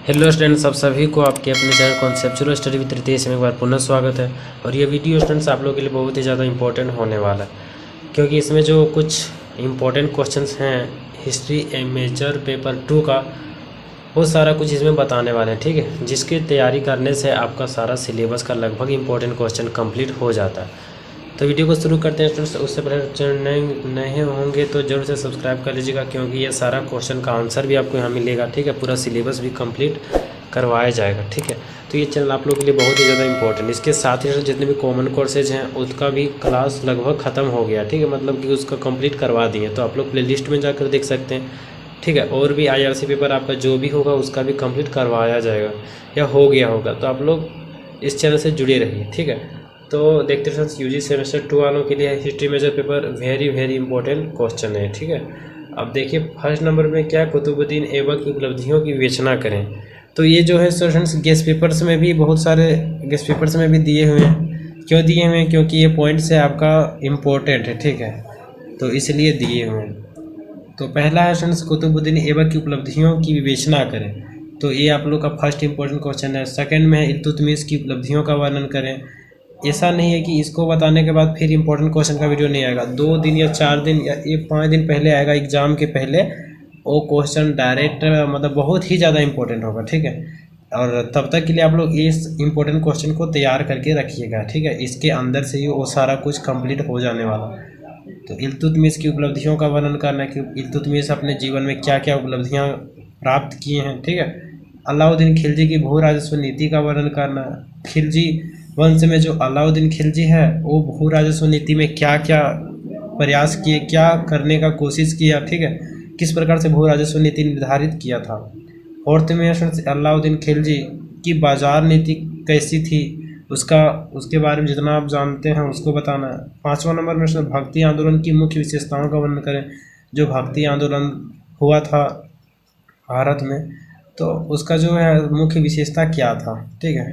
Hello students, आप सभी को आपके अपने channel conceptual study with Ritesh में एक बार पुनः स्वागत है। और ये वीडियो स्टूडेंट्स आप लोगों के लिए बहुत ही ज़्यादा इंपॉर्टेंट होने वाला है, क्योंकि इसमें जो कुछ इंपॉर्टेंट क्वेश्चंस हैं हिस्ट्री मेजर पेपर 2 का, वो सारा कुछ इसमें बताने वाले हैं। ठीक है, जिसकी तैयारी करने से आपका सारा सिलेबस का लगभग इंपॉर्टेंट क्वेश्चन कंप्लीट हो जाता है। तो वीडियो को शुरू करते हैं स्टूडेंट्स। उससे पहले चैनल नए होंगे तो जरूर से सब्सक्राइब कर लीजिएगा, क्योंकि ये सारा क्वेश्चन का आंसर भी आपको यहाँ मिलेगा। ठीक है, पूरा सिलेबस भी कंप्लीट करवाया जाएगा। ठीक है, तो ये चैनल आप लोगों के लिए बहुत ही ज़्यादा इंपॉर्टेंट। इसके साथ ही जितने भी कॉमन कोर्सेज हैं उसका भी क्लास लगभग ख़त्म हो गया। ठीक है, मतलब कि उसका कंप्लीट करवा दिए, तो आप लोग प्ले लिस्ट में जाकर देख सकते हैं। ठीक है, और भी IRC पेपर आपका जो भी होगा उसका भी कंप्लीट करवाया जाएगा या हो गया होगा, तो आप लोग इस चैनल से जुड़े रहिए। ठीक है, तो देखते हैं UG सेमेस्टर 2 वालों के लिए history major paper very important question है। ठीक है, अब देखिए फर्स्ट नंबर में क्या, कुतुबुद्दीन ऐबक की उपलब्धियों की विवेचना करें। तो ये जो है स्टूडेंट्स गेस्ट पेपर्स में भी बहुत सारे गेस्ट पेपर्स में भी दिए हुए हैं। क्यों दिए हुए हैं? क्योंकि ये पॉइंट्स है आपका इम्पोर्टेंट है। ठीक है, तो इसलिए दिए हुए हैं। तो पहला है स्टूडेंट्स, कुतुबुद्दीन ऐबक की उपलब्धियों की विवेचना करें। तो ये आप लोग का फर्स्ट इंपॉर्टेंट क्वेश्चन है। सेकंड में है इल्तुतमिश की उपलब्धियों का वर्णन करें। ऐसा नहीं है कि इसको बताने के बाद फिर इंपॉर्टेंट क्वेश्चन का वीडियो नहीं आएगा। 2 दिन या 4 दिन या 5 दिन पहले आएगा एग्जाम के पहले, वो क्वेश्चन डायरेक्ट मतलब बहुत ही ज़्यादा इंपॉर्टेंट होगा। ठीक है, और तब तक के लिए आप लोग इस इंपॉर्टेंट क्वेश्चन को तैयार करके रखिएगा। ठीक है, इसके अंदर से ही वो सारा कुछ कंप्लीट हो जाने वाला। तो इल्तुतमिश की उपलब्धियों का वर्णन करना है कि इल्तुतमिश अपने जीवन में क्या क्या उपलब्धियां प्राप्त किए हैं। ठीक है, अलाउद्दीन खिलजी की भू राजस्व नीति का वर्णन करना है। खिलजी वंश में जो अलाउद्दीन खिलजी है वो भू राजस्व नीति में क्या क्या प्रयास किए, क्या करने का कोशिश किया। ठीक है, किस प्रकार से भू राजस्व नीति निर्धारित किया था। फोर्थ में अलाउद्दीन खिलजी की बाजार नीति कैसी थी, उसके बारे में जितना आप जानते हैं उसको बताना है। 5वां नंबर में भक्ति आंदोलन की मुख्य विशेषताओं का वर्णन करें। जो भक्ति आंदोलन हुआ था भारत में, तो उसका जो है मुख्य विशेषता क्या था। ठीक है,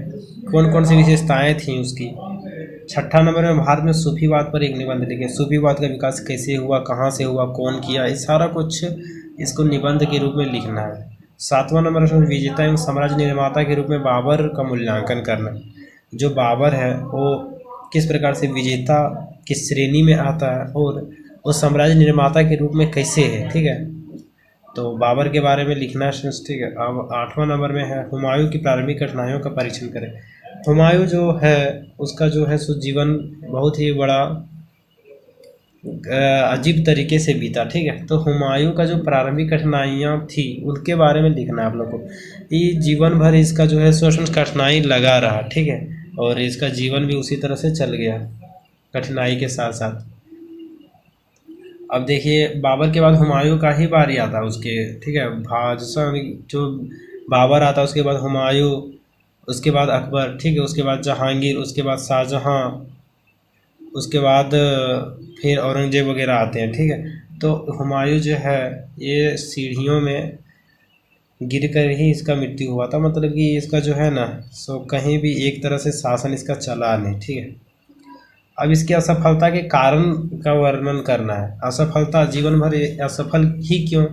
कौन कौन सी विशेषताएं थी उसकी। 6ठा नंबर में भारत में सूफीवाद पर एक निबंध लिखे। सूफीवाद का विकास कैसे हुआ, कहाँ से हुआ, कौन किया, ये सारा कुछ इसको निबंध के रूप में लिखना है। 7वां नंबर में विजेता एवं साम्राज्य निर्माता के रूप में बाबर का मूल्यांकन करना। जो बाबर है वो किस प्रकार से विजेता किस श्रेणी में आता है और वो साम्राज्य निर्माता के रूप में कैसे है। ठीक है, तो बाबर के बारे में लिखना है। ठीक है, अब 8वां नंबर में है हुमायूं की प्रारंभिक कठिनाइयों का परीक्षण करें। हुमायूं जो है उसका जो है सो जीवन बहुत ही बड़ा अजीब तरीके से बीता। ठीक है, तो हुमायूं का जो प्रारंभिक कठिनाइयाँ थी उनके बारे में लिखना है आप लोग को। ये जीवन भर इसका जो है सो कठिनाई लगा रहा। ठीक है, और इसका जीवन भी उसी तरह से चल गया कठिनाई के साथ साथ। अब देखिए बाबर के बाद हुमायूं का ही बारी आता उसके। ठीक है, बादशाह जो बाबर आता उसके बाद हुमायूं, उसके बाद अकबर। ठीक है, उसके बाद जहांगीर, उसके बाद शाहजहां, उसके बाद फिर औरंगजेब वगैरह आते हैं। ठीक है, तो हुमायूं जो है ये सीढ़ियों में गिर कर ही इसका मृत्यु हुआ था। मतलब कि इसका जो है ना सो कहीं भी एक तरह से शासन इसका चला नहीं। ठीक है, अब इसकी असफलता के कारण का वर्णन करना है। असफलता जीवन भर असफल ही क्यों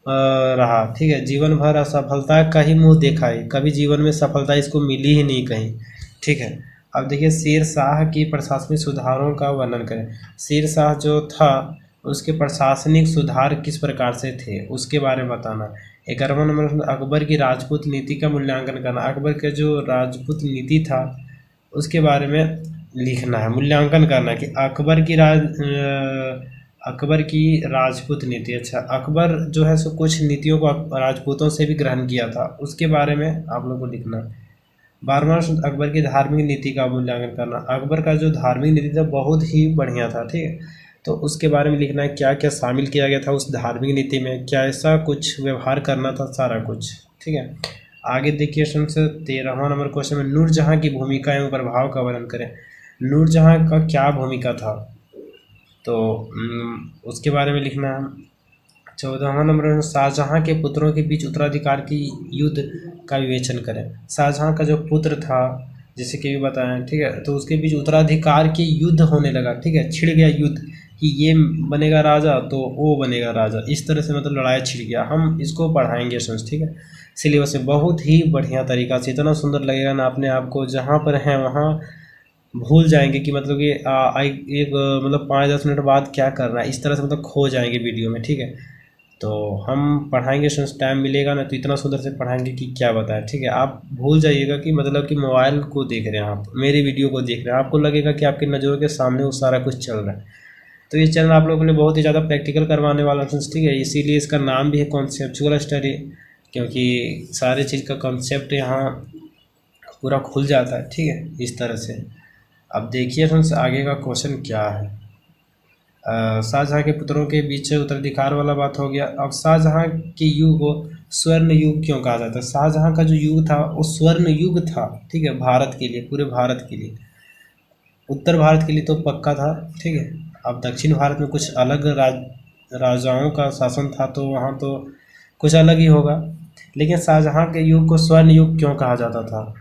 रहा। ठीक है, जीवन भर असफलता का ही मुंह देखा है, कभी जीवन में सफलता इसको मिली ही नहीं कहीं। ठीक है, अब देखिए शेर शाह की प्रशासनिक सुधारों का वर्णन करें। शेर शाह जो था उसके प्रशासनिक सुधार किस प्रकार से थे उसके बारे में बताना। 11वां नंबर अकबर की राजपूत नीति का मूल्यांकन करना। अकबर का जो राजपूत नीति था उसके बारे में लिखना है, मूल्यांकन करना कि अकबर की राजपूत नीति। अच्छा, अकबर जो है सो कुछ नीतियों को राजपूतों से भी ग्रहण किया था, उसके बारे में आप लोग को लिखना है। 12वां अकबर की धार्मिक नीति का मूल्यांकन करना। अकबर का जो धार्मिक नीति था बहुत ही बढ़िया था। ठीक है, तो उसके बारे में लिखना है, क्या क्या शामिल किया गया था उस धार्मिक नीति में, क्या ऐसा कुछ व्यवहार करना था, सारा कुछ। ठीक है, आगे देखिए 13वां नंबर क्वेश्चन में नूरजहां की भूमिका एवं प्रभाव का वर्णन करें। नूरजहां का क्या भूमिका था, तो उसके बारे में लिखना है। 14वां नंबर में शाहजहां के पुत्रों के बीच उत्तराधिकार की युद्ध का विवेचन करें। शाहजहां का जो पुत्र था जैसे कि भी बताएं, ठीक है, तो उसके बीच उत्तराधिकार की युद्ध होने लगा। ठीक है, छिड़ गया युद्ध कि ये बनेगा राजा तो वो बनेगा राजा, इस तरह से मतलब लड़ाई छिड़ गया। हम इसको पढ़ाएंगे स्टूडेंट्स, ठीक है, सिलेबस में बहुत ही बढ़िया तरीका से, इतना सुंदर लगेगा ना अपने आप को, जहाँ पर हैं वहाँ भूल जाएंगे कि मतलब कि एक मतलब 5-10 मिनट बाद क्या करना है, इस तरह से मतलब खो जाएंगे वीडियो में, ठीक है। तो हम पढ़ाएंगे स्टूडेंट्स, टाइम मिलेगा ना तो इतना सुंदर से पढ़ाएंगे कि क्या बताएं, ठीक है। आप भूल जाइएगा कि मतलब कि मोबाइल को देख रहे हैं आप, मेरी वीडियो को देख रहे हैं, आपको लगेगा कि आपकी नज़रों के सामने वो सारा कुछ चल रहा है। तो ये चैनल आप लोगों के लिए बहुत ही ज़्यादा प्रैक्टिकल करवाने वाला है, ठीक है, इसीलिए इसका नाम भी है कॉन्सेप्चुअल स्टडी, क्योंकि सारे चीज़ का कॉन्सेप्ट यहाँ पूरा खुल जाता है, ठीक है, इस तरह से। अब देखिए फ्रेंड्स आगे का क्वेश्चन क्या है। शाहजहाँ के पुत्रों के बीच उत्तराधिकार वाला बात हो गया। अब शाहजहाँ के युग को स्वर्ण युग क्यों कहा जाता है? शाहजहाँ का जो युग था वो स्वर्ण युग था, ठीक है, भारत के लिए, पूरे भारत के लिए। उत्तर भारत के लिए तो पक्का था, ठीक है। अब दक्षिण भारत में कुछ अलग राजाओं का शासन था तो वहाँ तो कुछ अलग ही होगा, लेकिन शाहजहाँ के युग को स्वर्ण युग क्यों कहा जाता था,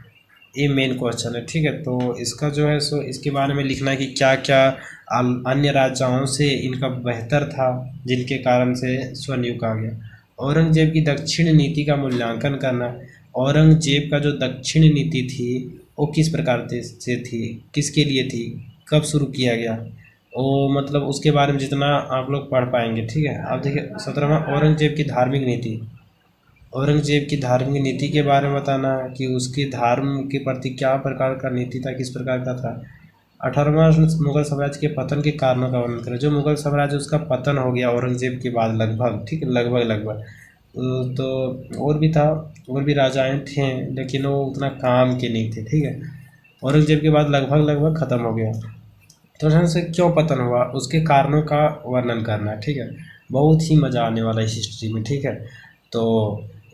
ये मेन क्वेश्चन है, ठीक है। तो इसका जो है सो इसके बारे में लिखना है कि क्या क्या अन्य राजाओं से इनका बेहतर था जिनके कारण से स्वर्ण युग कहा गया। औरंगजेब की दक्षिण नीति का मूल्यांकन करना। औरंगजेब का जो दक्षिण नीति थी वो किस प्रकार से थी, किसके लिए थी, कब शुरू किया गया, वो मतलब उसके बारे में जितना आप लोग पढ़ पाएंगे, ठीक है। अब देखिए 17वां औरंगजेब की धार्मिक नीति। औरंगजेब की धार्मिक नीति के बारे में बताना कि उसकी धर्म के प्रति क्या प्रकार का नीति था, किस प्रकार का था। 18वां मुगल साम्राज्य के पतन के कारणों का वर्णन करें। जो मुगल साम्राज्य उसका पतन हो गया औरंगजेब के बाद लगभग, ठीक है, लगभग तो और भी था, और भी राजाएं थे लेकिन वो उतना काम के नहीं थे, ठीक है। औरंगजेब के बाद लगभग ख़त्म हो गया। तो से क्यों पतन हुआ उसके कारणों का वर्णन करना है, ठीक है। बहुत ही मज़ा आने वाला है हिस्ट्री में, ठीक है। तो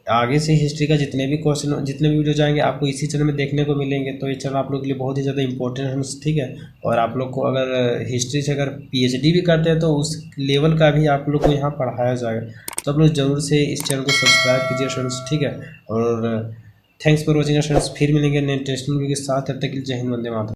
आगे से हिस्ट्री का जितने भी क्वेश्चन, जितने भी वीडियो जाएंगे आपको इसी चैनल में देखने को मिलेंगे। तो ये चैनल आप लोग के लिए बहुत ही ज़्यादा इंपॉर्टेंट है, ठीक है। और आप लोग को अगर हिस्ट्री से अगर पीएचडी भी करते हैं तो उस लेवल का भी आप लोग को यहाँ पढ़ाया जाएगा। तो आप लोग ज़रूर से इस चैनल को सब्सक्राइब कीजिए फ्रेंड्स, ठीक है। और थैंक्स फॉर वॉचिंग फ्रेंड्स, फिर मिलेंगे नए इंटरेस्टिंग वीडियो के साथ, तब तक के लिए जय हिंद, वंदे मातरम।